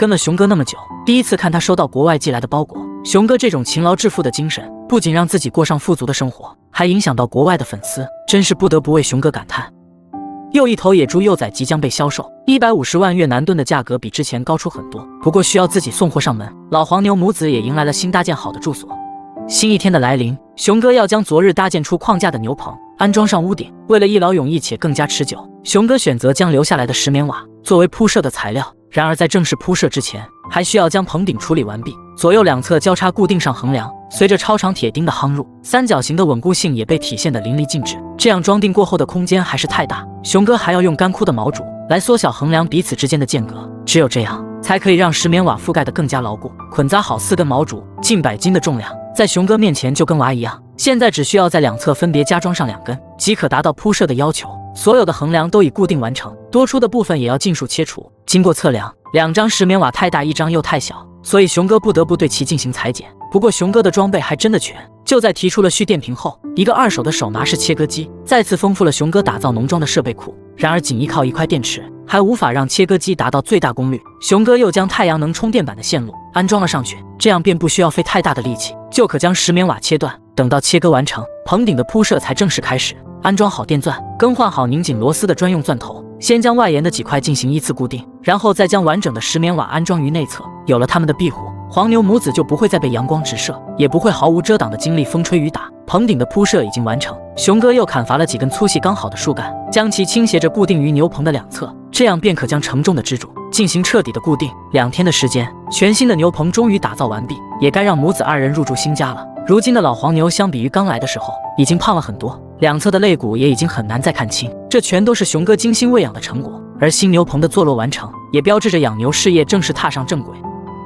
跟了熊哥那么久，第一次看他收到国外寄来的包裹。熊哥这种勤劳致富的精神，不仅让自己过上富足的生活，还影响到国外的粉丝，真是不得不为熊哥感叹。又一头野猪幼崽即将被销售，150万越南盾的价格比之前高出很多，不过需要自己送货上门。老黄牛母子也迎来了新搭建好的住所。新一天的来临，熊哥要将昨日搭建出框架的牛棚安装上屋顶。为了一劳永逸且更加持久，熊哥选择将留下来的石棉瓦作为铺设的材料。然而在正式铺设之前，还需要将棚顶处理完毕，左右两侧交叉固定上横梁。随着超长铁钉的夯入，三角形的稳固性也被体现得淋漓尽致。这样装订过后的空间还是太大，熊哥还要用干枯的毛竹来缩小横梁彼此之间的间隔，只有这样才可以让石棉瓦覆盖得更加牢固。捆扎好4根毛竹，近100斤的重量，在熊哥面前就跟娃一样。现在只需要在两侧分别加装上2根，即可达到铺设的要求。所有的横梁都已固定完成，多出的部分也要尽数切除。经过测量，2张石棉瓦太大，1张又太小，所以熊哥不得不对其进行裁剪。不过熊哥的装备还真的全，就在提出了蓄电瓶后，一个2手的手拿式切割机再次丰富了熊哥打造农庄的设备库。然而仅依靠一块电池还无法让切割机达到最大功率，熊哥又将太阳能充电板的线路安装了上去，这样便不需要费太大的力气就可将石棉瓦切断。等到切割完成，棚顶的铺设才正式开始。安装好电钻，更换好拧紧螺丝的专用钻头，先将外沿的几块进行依次固定，然后再将完整的石棉瓦安装于内侧。有了它们的庇护，黄牛母子就不会再被阳光直射，也不会毫无遮挡的经历风吹雨打。棚顶的铺设已经完成，熊哥又砍伐了几根粗细刚好的树干，将其倾斜着固定于牛棚的两侧，这样便可将承重的支柱进行彻底的固定。2天的时间，全新的牛棚终于打造完毕，也该让母子2人入住新家了。如今的老黄牛相比于刚来的时候，已经胖了很多，两侧的肋骨也已经很难再看清，这全都是熊哥精心喂养的成果。而新牛棚的坐落完成，也标志着养牛事业正式踏上正轨。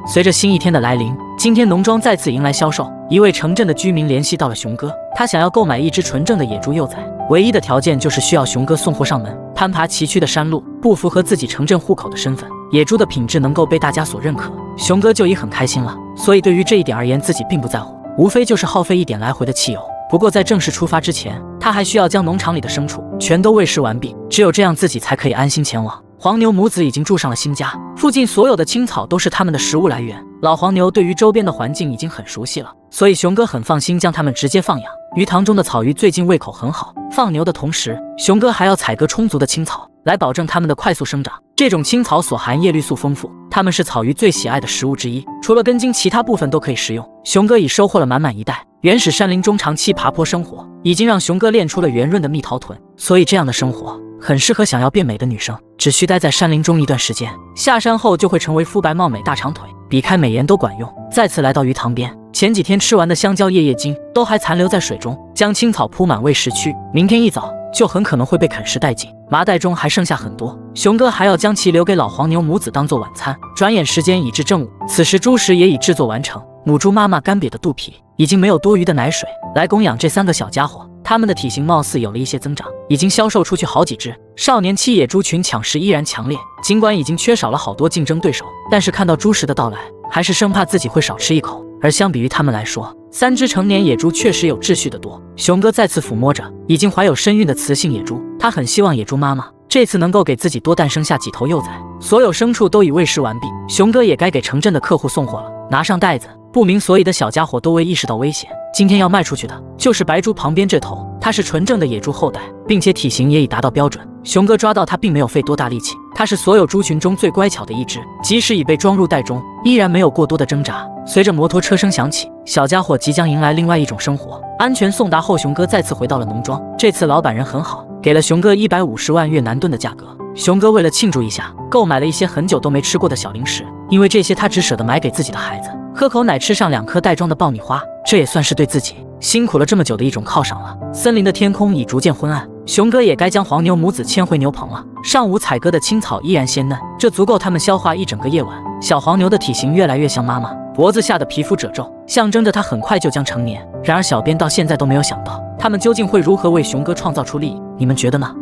随着新一天的来临，今天农庄再次迎来销售。一位城镇的居民联系到了熊哥，他想要购买一只纯正的野猪幼崽，唯一的条件就是需要熊哥送货上门。攀爬崎岖的山路，不符合自己城镇户口的身份，野猪的品质能够被大家所认可，熊哥就已很开心了。所以对于这一点而言，自己并不在乎，无非就是耗费一点来回的汽油。不过在正式出发之前，他还需要将农场里的牲畜全都喂食完毕，只有这样自己才可以安心前往。黄牛母子已经住上了新家，附近所有的青草都是他们的食物来源。老黄牛对于周边的环境已经很熟悉了，所以熊哥很放心将它们直接放养。鱼塘中的草鱼最近胃口很好，放牛的同时，熊哥还要采割充足的青草，来保证它们的快速生长。这种青草所含叶绿素丰富，它们是草鱼最喜爱的食物之一，除了根茎，其他部分都可以食用。熊哥已收获了满满一袋。原始山林中长期爬坡生活，已经让熊哥练出了圆润的蜜桃臀，所以这样的生活很适合想要变美的女生。只需待在山林中一段时间，下山后就会成为肤白貌美大长腿，避开美颜都管用。再次来到鱼塘边，前几天吃完的香蕉叶茎都还残留在水中，将青草铺满喂食区，明天一早就很可能会被啃食殆尽。麻袋中还剩下很多，熊哥还要将其留给老黄牛母子当做晚餐。转眼时间已至正午，此时猪食也已制作完成，母猪妈妈干瘪的肚皮已经没有多余的奶水来供养这3个小家伙，它们的体型貌似有了一些增长，已经销售出去好几只。少年期野猪群抢食依然强烈，尽管已经缺少了好多竞争对手，但是看到猪食的到来，还是生怕自己会少吃一口。而相比于他们来说，3只成年野猪确实有秩序的多。熊哥再次抚摸着已经怀有身孕的雌性野猪，他很希望野猪妈妈这次能够给自己多诞生下几头幼崽。所有牲畜都已喂食完毕，熊哥也该给城镇的客户送货了。拿上袋子，不明所以的小家伙都未意识到危险。今天要卖出去的就是白猪旁边这头，它是纯正的野猪后代，并且体型也已达到标准。熊哥抓到它并没有费多大力气，它是所有猪群中最乖巧的一只，即使已被装入袋中，依然没有过多的挣扎。随着摩托车声响起，小家伙即将迎来另外一种生活。安全送达后，熊哥再次回到了农庄。这次老板人很好，给了熊哥150万越南盾的价格。熊哥为了庆祝一下，购买了一些很久都没吃过的小零食，因为这些他只舍得买给自己的孩子。喝口奶，吃上2颗袋装的爆米花，这也算是对自己辛苦了这么久的一种犒赏了。森林的天空已逐渐昏暗，熊哥也该将黄牛母子牵回牛棚了。上午采割的青草依然鲜嫩，这足够他们消化一整个夜晚。小黄牛的体型越来越像妈妈，脖子下的皮肤褶皱，象征着它很快就将成年。然而小编到现在都没有想到，他们究竟会如何为熊哥创造出利益，你们觉得呢？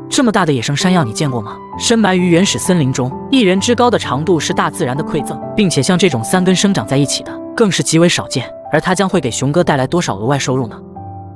这么大的野生山药你见过吗？深埋于原始森林中，1人之高的长度是大自然的馈赠，并且像这种3根生长在一起的更是极为少见。而它将会给熊哥带来多少额外收入呢？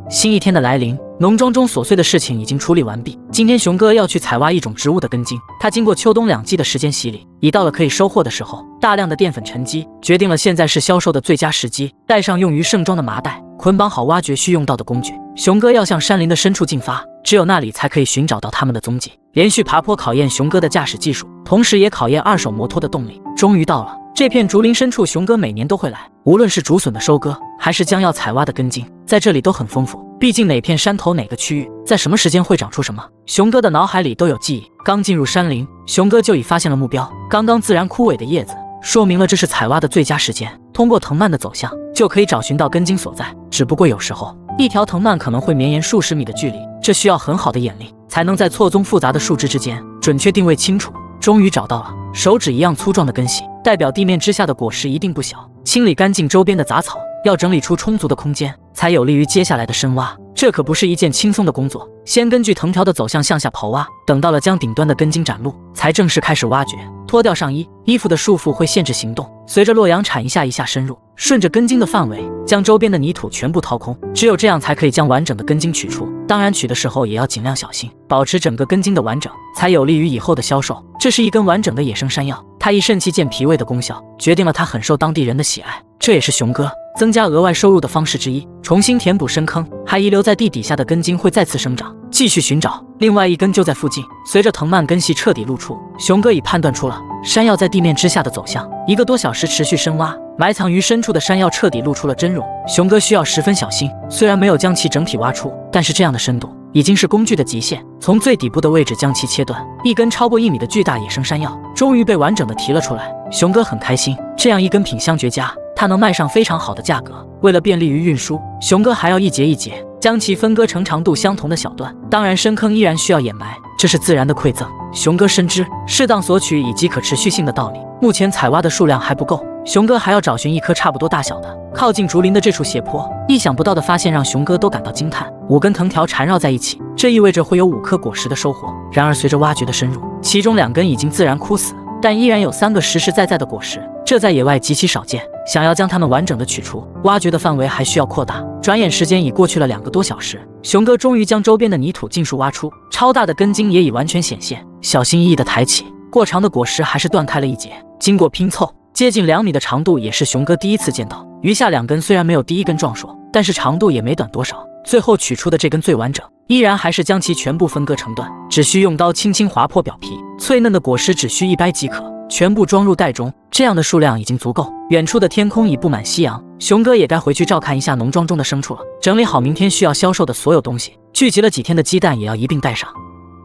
新一天的来临，农庄中琐碎的事情已经处理完毕。今天熊哥要去采挖一种植物的根茎，它经过秋冬2季的时间洗礼，已到了可以收获的时候。大量的淀粉沉积，决定了现在是销售的最佳时机。带上用于盛装的麻袋，捆绑好挖掘需用到的工具，熊哥要向山林的深处进发，只有那里才可以寻找到他们的踪迹。连续爬坡考验熊哥的驾驶技术，同时也考验二手摩托的动力。终于到了这片竹林深处，熊哥每年都会来，无论是竹笋的收割，还是将要采挖的根茎，在这里都很丰富。毕竟哪片山头哪个区域，在什么时间会长出什么，熊哥的脑海里都有记忆。刚进入山林，熊哥就已发现了目标，刚刚自然枯萎的叶子，说明了这是采挖的最佳时间。通过藤蔓的走向，就可以找寻到根茎所在。只不过有时候，一条藤蔓可能会绵延数十米的距离，这需要很好的眼力，才能在错综复杂的树枝之间准确定位清楚。终于找到了，手指一样粗壮的根系，代表地面之下的果实一定不小。清理干净周边的杂草，要整理出充足的空间，才有利于接下来的深挖。这可不是一件轻松的工作，先根据藤条的走向向下刨挖，等到了将顶端的根茎展露，才正式开始挖掘。脱掉上衣，衣服的束缚会限制行动，随着洛阳铲一下一下深入，顺着根茎的范围，将周边的泥土全部掏空。只有这样才可以将完整的根茎取出，当然取的时候也要尽量小心，保持整个根茎的完整，才有利于以后的销售。这是一根完整的野生山药，它以肾气健脾胃的功效，决定了它很受当地人的喜爱。这也是熊哥增加额外收入的方式之一。重新填补深坑，还遗留在地底下的根茎会再次生长。继续寻找，另外一根就在附近。随着藤蔓根系彻底露出，熊哥已判断出了山药在地面之下的走向。1个多小时持续深挖，埋藏于深处的山药彻底露出了真容。熊哥需要十分小心，虽然没有将其整体挖出，但是这样的深度已经是工具的极限。从最底部的位置将其切断，一根超过1米的巨大野生山药终于被完整的提了出来。熊哥很开心，这样一根品相绝佳，它能卖上非常好的价格。为了便利于运输，熊哥还要一节一节将其分割成长度相同的小段。当然深坑依然需要掩埋，这是自然的馈赠。熊哥深知适当索取以及可持续性的道理，目前采挖的数量还不够，熊哥还要找寻一棵差不多大小的。靠近竹林的这处斜坡，意想不到的发现让熊哥都感到惊叹。5根藤条缠绕在一起，这意味着会有5颗果实的收获。然而随着挖掘的深入，其中2根已经自然枯死，但依然有3个实实在在的果实，这在野外极其少见。想要将它们完整的取出，挖掘的范围还需要扩大。转眼时间已过去了2个多小时，熊哥终于将周边的泥土尽数挖出，超大的根茎也已完全显现。小心翼翼地抬起，过长的果实还是断开了一截。经过拼凑，接近2米的长度也是熊哥第一次见到。余下2根虽然没有第1根壮硕，但是长度也没短多少。最后取出的这根最完整，依然还是将其全部分割成段，只需用刀轻轻划破表皮，脆嫩的果实只需一掰即可，全部装入袋中。这样的数量已经足够。远处的天空已布满夕阳，熊哥也该回去照看一下农庄中的牲畜了。整理好明天需要销售的所有东西，聚集了几天的鸡蛋也要一并带上。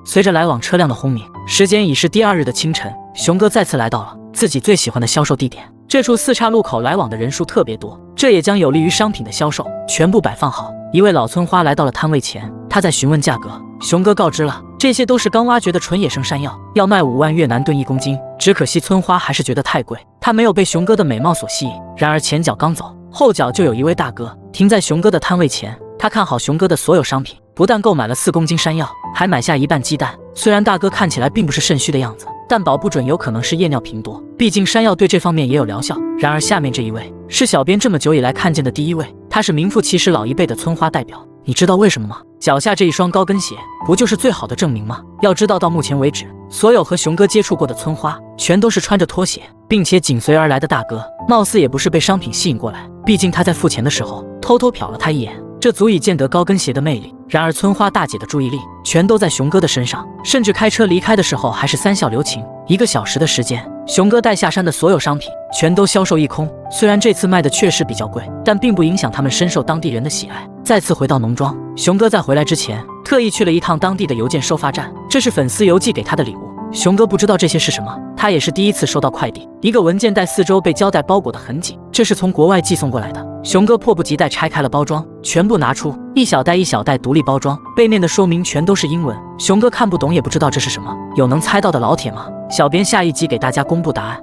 随着来往车辆的轰鸣，时间已是第2日的清晨，熊哥再次来到了自己最喜欢的销售地点。这处4岔路口来往的人数特别多，这也将有利于商品的销售。全部摆放好，一位老村花来到了摊位前，他在询问价格。熊哥告知了，这些都是刚挖掘的纯野生山药，要卖5万越南盾1公斤。只可惜村花还是觉得太贵，他没有被熊哥的美貌所吸引。然而前脚刚走，后脚就有一位大哥停在熊哥的摊位前。他看好熊哥的所有商品，不但购买了4公斤山药，还买下1半鸡蛋。虽然大哥看起来并不是肾虚的样子，但保不准有可能是夜尿频多，毕竟山药对这方面也有疗效。然而下面这一位是小编这么久以来看见的第1位，他是名副其实老一辈的村花代表。你知道为什么吗？脚下这一双高跟鞋不就是最好的证明吗？要知道到目前为止，所有和熊哥接触过的村花全都是穿着拖鞋，并且紧随而来的大哥貌似也不是被商品吸引过来，毕竟他在付钱的时候偷偷瞟了他一眼，这足以见得高跟鞋的魅力。然而村花大姐的注意力全都在熊哥的身上，甚至开车离开的时候还是3笑留情。1个小时的时间，熊哥带下山的所有商品全都销售一空。虽然这次卖的确实比较贵，但并不影响他们深受当地人的喜爱。再次回到农庄，熊哥在回来之前特意去了一趟当地的邮件收发站，这是粉丝邮寄给他的礼物。熊哥不知道这些是什么，他也是第一次收到快递。一个文件袋4周被胶带包裹得很紧，这是从国外寄送过来的。熊哥迫不及待拆开了包装，全部拿出，一小袋一小袋独立包装，背面的说明全都是英文，熊哥看不懂也不知道这是什么。有能猜到的老铁吗？小编下一集给大家公布答案。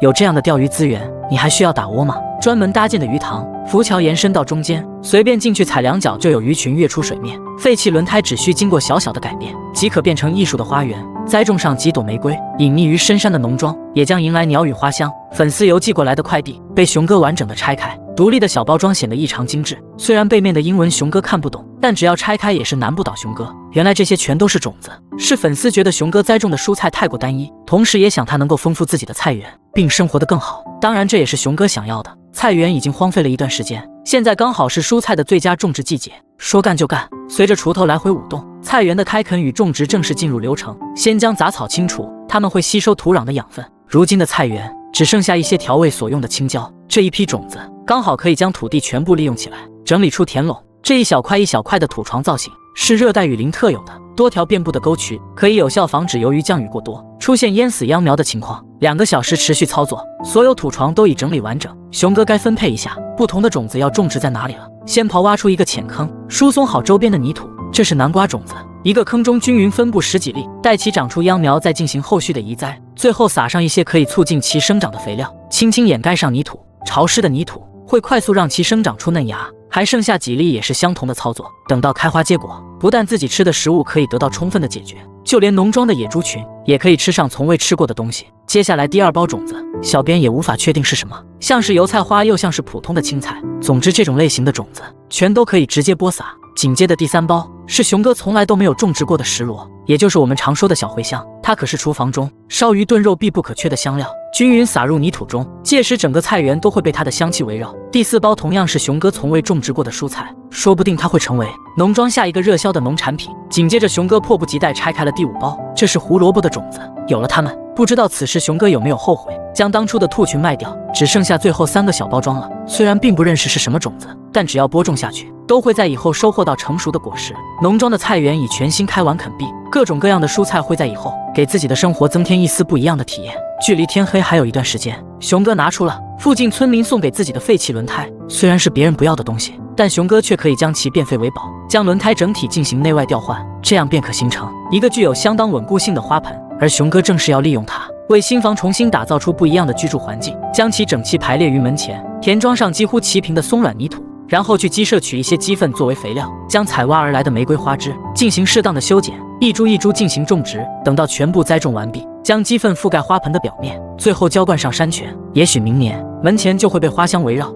有这样的钓鱼资源，你还需要打窝吗？专门搭建的鱼塘，浮桥延伸到中间，随便进去踩2脚就有鱼群跃出水面。废弃轮胎只需经过小小的改变，即可变成艺术的花园。栽种上几朵玫瑰，隐匿于深山的农庄也将迎来鸟语花香。粉丝邮寄过来的快递被熊哥完整的拆开，独立的小包装显得异常精致，虽然背面的英文熊哥看不懂，但只要拆开也是难不倒熊哥。原来这些全都是种子，是粉丝觉得熊哥栽种的蔬菜太过单一，同时也想他能够丰富自己的菜园，并生活得更好。当然这也是熊哥想要的。菜园已经荒废了一段时间，现在刚好是蔬菜的最佳种植季节。说干就干，随着锄头来回舞动，菜园的开垦与种植正式进入流程。先将杂草清除，它们会吸收土壤的养分。如今的菜园只剩下一些调味所用的青椒，这一批种子刚好可以将土地全部利用起来，整理出田垄。这一小块一小块的土床造型是热带雨林特有的，多条遍布的沟渠可以有效防止由于降雨过多出现淹死秧苗的情况。2个小时持续操作，所有土床都已整理完整。熊哥该分配一下不同的种子要种植在哪里了。先刨挖出一个浅坑，疏松好周边的泥土。这是南瓜种子，一个坑中均匀分布10几粒，待其长出秧苗再进行后续的移栽。最后撒上一些可以促进其生长的肥料，轻轻掩盖上泥土。潮湿的泥土会快速让其生长出嫩芽。还剩下几粒也是相同的操作，等到开花结果，不但自己吃的食物可以得到充分的解决，就连农庄的野猪群也可以吃上从未吃过的东西。接下来第2包种子，小编也无法确定是什么，像是油菜花又像是普通的青菜，总之这种类型的种子全都可以直接播撒。紧接着第3包是熊哥从来都没有种植过的石螺，也就是我们常说的小茴香，它可是厨房中烧鱼炖肉必不可缺的香料，均匀撒入泥土中，届时整个菜园都会被它的香气围绕。第4包同样是熊哥从未种植过的蔬菜，说不定它会成为农庄下一个热销的农产品。紧接着熊哥迫不及待拆开了第5包，这是胡萝卜的种子，有了它们，不知道此时熊哥有没有后悔将当初的兔群卖掉，只剩下最后3个小包装了。虽然并不认识是什么种子，但只要播种下去，都会在以后收获到成熟的果实。农庄的菜园已全新开完垦壁，各种各样的蔬菜会在以后给自己的生活增添一丝不一样的体验。距离天黑还有一段时间，熊哥拿出了附近村民送给自己的废弃轮胎，虽然是别人不要的东西，但熊哥却可以将其变废为宝，将轮胎整体进行内外调换，这样便可形成一个具有相当稳固性的花盆。而熊哥正是要利用它，为新房重新打造出不一样的居住环境，将其整齐排列于门前，填装上几乎齐平的松软泥土，然后去鸡舍取一些鸡粪作为肥料，将采挖而来的玫瑰花枝进行适当的修剪，一株一株进行种植。等到全部栽种完毕，将鸡粪覆盖花盆的表面，最后浇灌上山泉，也许明年门前就会被花香围绕。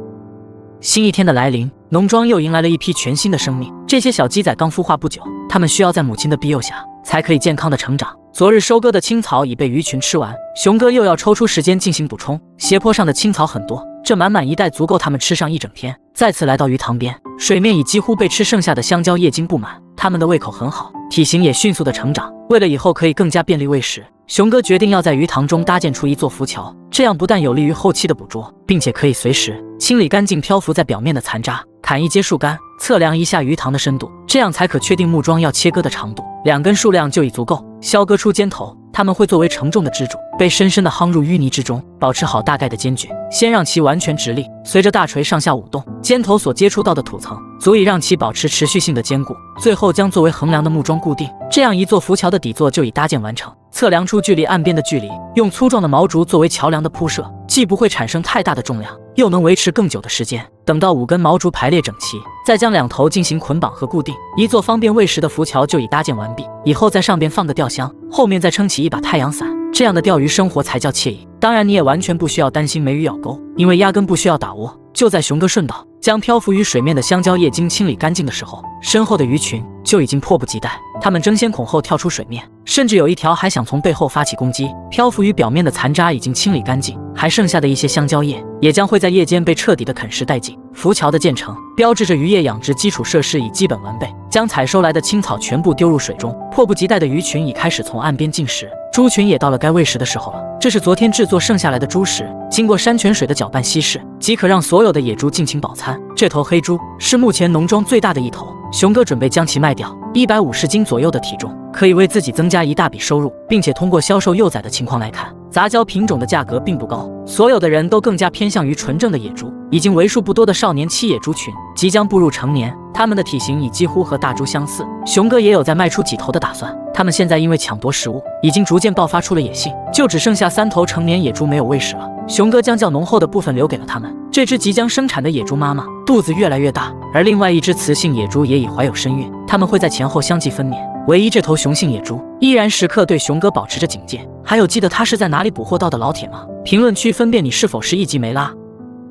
新一天的来临，农庄又迎来了一批全新的生命。这些小鸡仔刚孵化不久，它们需要在母亲的庇佑下才可以健康的成长。昨日收割的青草已被鱼群吃完，熊哥又要抽出时间进行补充。斜坡上的青草很多，这满满一袋足够它们吃上一整天。再次来到鱼塘边，水面已几乎被吃剩下的香蕉叶茎布满，它们的胃口很好，体型也迅速的成长。为了以后可以更加便利喂食，熊哥决定要在鱼塘中搭建出一座浮桥，这样不但有利于后期的捕捉，并且可以随时清理干净漂浮在表面的残渣。砍一截树干，测量一下鱼塘的深度，这样才可确定木桩要切割的长度，2根数量就已足够。削割出尖头，它们会作为承重的支柱，被深深地夯入淤泥之中，保持好大概的间距。先让其完全直立，随着大锤上下舞动，尖头所接触到的土层足以让其保持持续性的坚固。最后将作为横梁的木桩固定，这样一座浮桥的底座就已搭建完成。测量出距离岸边的距离，用粗壮的毛竹作为桥梁的铺设，既不会产生太大的重量，又能维持更久的时间。等到5根毛竹排列整齐，再将2头进行捆绑和固定，一座方便喂食的浮桥就已搭建完毕。以后在上边放个钓箱，后面再撑起一把太阳伞，这样的钓鱼生活才叫惬意。当然你也完全不需要担心没鱼咬钩，因为压根不需要打窝。就在熊哥顺道将漂浮于水面的香蕉叶茎清理干净的时候，身后的鱼群就已经迫不及待，它们争先恐后跳出水面，甚至有一条还想从背后发起攻击。漂浮于表面的残渣已经清理干净，还剩下的一些香蕉叶也将会在夜间被彻底的啃食殆尽。浮桥的建成标志着渔业养殖基础设施已基本完备，将采收来的青草全部丢入水中，迫不及待的鱼群已开始从岸边进食，猪群也到了该喂食的时候了。这是昨天制作剩下来的猪食，经过山泉水的搅拌稀释，即可让所有的野猪尽情饱餐。这头黑猪是目前农庄最大的一头，熊哥准备将其卖掉，150斤左右的体重，可以为自己增加一大笔收入，并且通过销售幼崽的情况来看，杂交品种的价格并不高，所有的人都更加偏向于纯正的野猪。已经为数不多的少年期野猪群即将步入成年，它们的体型已几乎和大猪相似。熊哥也有在卖出几头的打算，它们现在因为抢夺食物，已经逐渐爆发出了野性，就只剩下3头成年野猪没有喂食了。熊哥将较浓厚的部分留给了它们。这只即将生产的野猪妈妈肚子越来越大，而另外一只雌性野猪也已怀有身孕，它们会在前后相继分娩。唯一这头雄性野猪依然时刻对熊哥保持着警戒。还有记得它是在哪里捕获到的老铁吗？评论区分辨你是否是1级梅拉。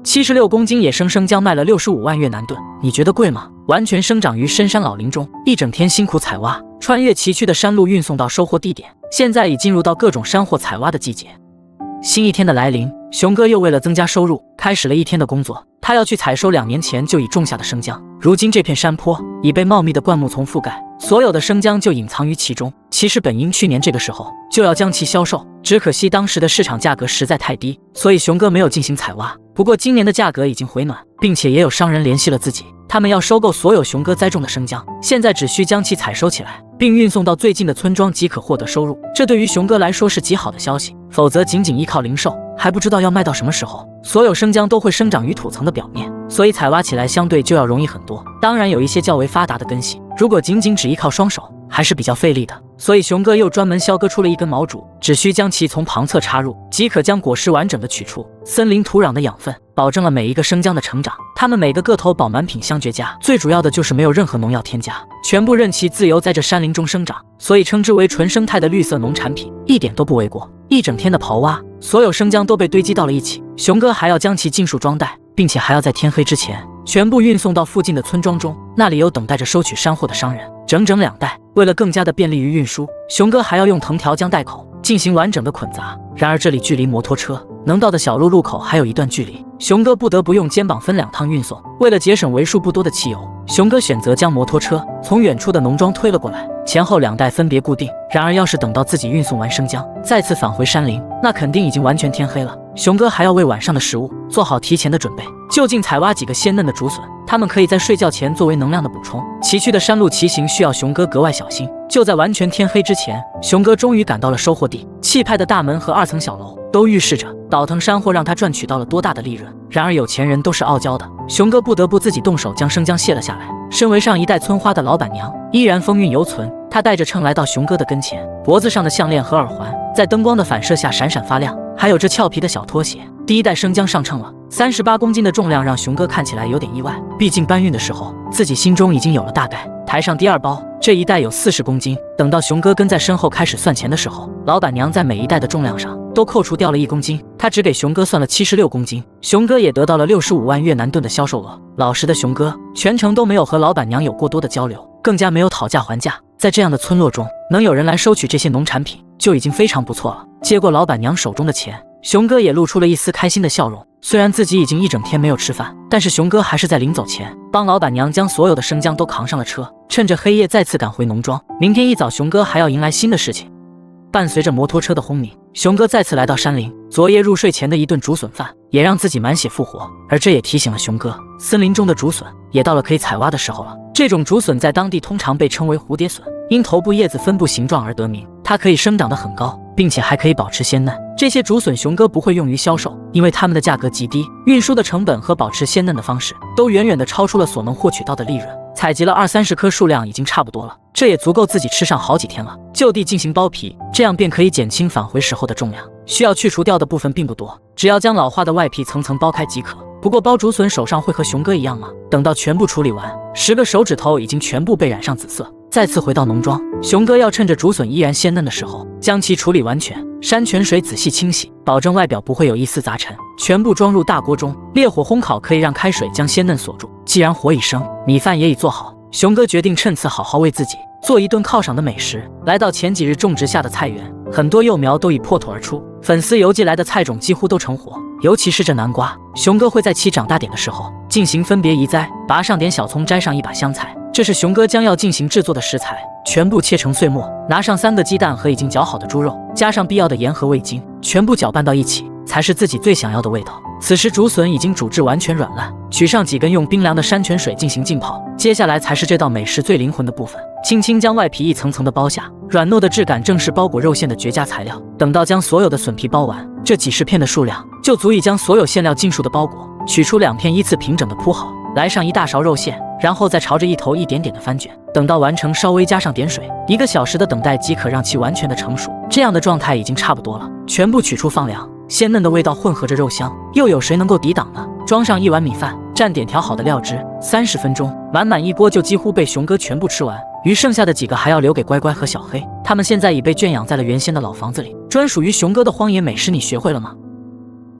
76公斤野生生姜卖了65万越南盾，你觉得贵吗？完全生长于深山老林中，一整天辛苦采挖，穿越崎岖的山路运送到收获地点。现在已进入到各种山货采挖的季节。新一天的来临，熊哥又为了增加收入，开始了一天的工作。他要去采收2年前就已种下的生姜。如今这片山坡已被茂密的灌木丛覆盖，所有的生姜就隐藏于其中。其实本应去年这个时候就要将其销售，只可惜当时的市场价格实在太低，所以熊哥没有进行采挖。不过今年的价格已经回暖，并且也有商人联系了自己，他们要收购所有熊哥栽种的生姜，现在只需将其采收起来，并运送到最近的村庄即可获得收入。这对于熊哥来说是极好的消息，否则仅仅依靠零售，还不知道要卖到什么时候。所有生姜都会生长于土层的表面，所以采挖起来相对就要容易很多。当然有一些较为发达的根系，如果仅仅只依靠双手，还是比较费力的。所以熊哥又专门削割出了一根毛竹，只需将其从旁侧插入，即可将果实完整的取出。森林土壤的养分保证了每一个生姜的成长，它们每个个头饱满，品香绝佳。最主要的就是没有任何农药添加，全部任其自由在这山林中生长，所以称之为纯生态的绿色农产品，一点都不为过。一整天的刨挖，所有生姜都被堆积到了一起，熊哥还要将其尽数装袋，并且还要在天黑之前全部运送到附近的村庄中，那里有等待着收取山货的商人，整整2袋。为了更加的便利于运输，熊哥还要用藤条将袋口进行完整的捆扎。然而这里距离摩托车能到的小路口还有一段距离，熊哥不得不用肩膀分2趟运送。为了节省为数不多的汽油，熊哥选择将摩托车从远处的农庄推了过来，前后2袋分别固定。然而要是等到自己运送完生姜，再次返回山林，那肯定已经完全天黑了。熊哥还要为晚上的食物做好提前的准备，就近采挖几个鲜嫩的竹笋，它们可以在睡觉前作为能量的补充。崎岖的山路骑行需要熊哥格外小心。就在完全天黑之前，熊哥终于赶到了收获地。气派的大门和2层小楼都预示着倒腾山货让他赚取到了多大的利润。然而有钱人都是傲娇的，熊哥不得不自己动手将生姜卸了下来。身为上一代村花的老板娘依然风韵犹存，她带着秤来到熊哥的跟前，脖子上的项链和耳环在灯光的反射下闪闪发亮，还有这俏皮的小拖鞋。第1袋生姜上秤了，38公斤的重量让熊哥看起来有点意外，毕竟搬运的时候自己心中已经有了大概。抬上第2包，这一袋有40公斤。等到熊哥跟在身后开始算钱的时候，老板娘在每一袋的重量上都扣除掉了1公斤，她只给熊哥算了76公斤。熊哥也得到了65万越南盾的销售额。老实的熊哥全程都没有和老板娘有过多的交流，更加没有讨价还价。在这样的村落中，能有人来收取这些农产品就已经非常不错了。接过老板娘手中的钱，熊哥也露出了一丝开心的笑容。虽然自己已经一整天没有吃饭，但是熊哥还是在临走前帮老板娘将所有的生姜都扛上了车，趁着黑夜再次赶回农庄。明天一早，熊哥还要迎来新的事情。伴随着摩托车的轰鸣，熊哥再次来到山林。昨夜入睡前的一顿竹笋饭也让自己满血复活，而这也提醒了熊哥，森林中的竹笋也到了可以采挖的时候了。这种竹笋在当地通常被称为蝴蝶笋，因头部叶子分布形状而得名。它可以生长得很高，并且还可以保持鲜嫩。这些竹笋熊哥不会用于销售，因为它们的价格极低，运输的成本和保持鲜嫩的方式都远远地超出了所能获取到的利润。采集了20-30颗数量已经差不多了，这也足够自己吃上好几天了。就地进行剥皮，这样便可以减轻返回时候的重量。需要去除掉的部分并不多，只要将老化的外皮层层剥开即可。不过剥竹笋手上会和熊哥一样吗？等到全部处理完，10个手指头已经全部被染上紫色。再次回到农庄，熊哥要趁着竹笋依然鲜嫩的时候将其处理完全，山泉水仔细清洗，保证外表不会有一丝杂尘，全部装入大锅中，烈火烘烤可以让开水将鲜嫩锁住。既然火已生，米饭也已做好，熊哥决定趁此好好为自己做一顿犒赏的美食。来到前几日种植下的菜园，很多幼苗都已破土而出，粉丝邮寄来的菜种几乎都成活，尤其是这南瓜，熊哥会在其长大点的时候进行分别移栽，拔上点小葱，摘上一把香菜。这是熊哥将要进行制作的食材，全部切成碎末，拿上3个鸡蛋和已经绞好的猪肉，加上必要的盐和味精，全部搅拌到一起，才是自己最想要的味道。此时竹笋已经煮至完全软烂，取上几根用冰凉的山泉水进行浸泡，接下来才是这道美食最灵魂的部分。轻轻将外皮一层层的剥下，软糯的质感正是包裹肉馅的绝佳材料。等到将所有的笋皮剥完，这几十片的数量就足以将所有馅料尽数的包裹，取出2片依次平整的铺好，来上1大勺肉馅，然后再朝着一头一点点的翻卷。等到完成，稍微加上点水，1个小时的等待即可让其完全的成熟。这样的状态已经差不多了，全部取出放凉。鲜嫩的味道混合着肉香，又有谁能够抵挡呢？装上1碗米饭，蘸点调好的料汁，30分钟，满满一锅就几乎被熊哥全部吃完。余剩下的几个还要留给乖乖和小黑，他们现在已被圈养在了原先的老房子里。专属于熊哥的荒野美食，你学会了吗？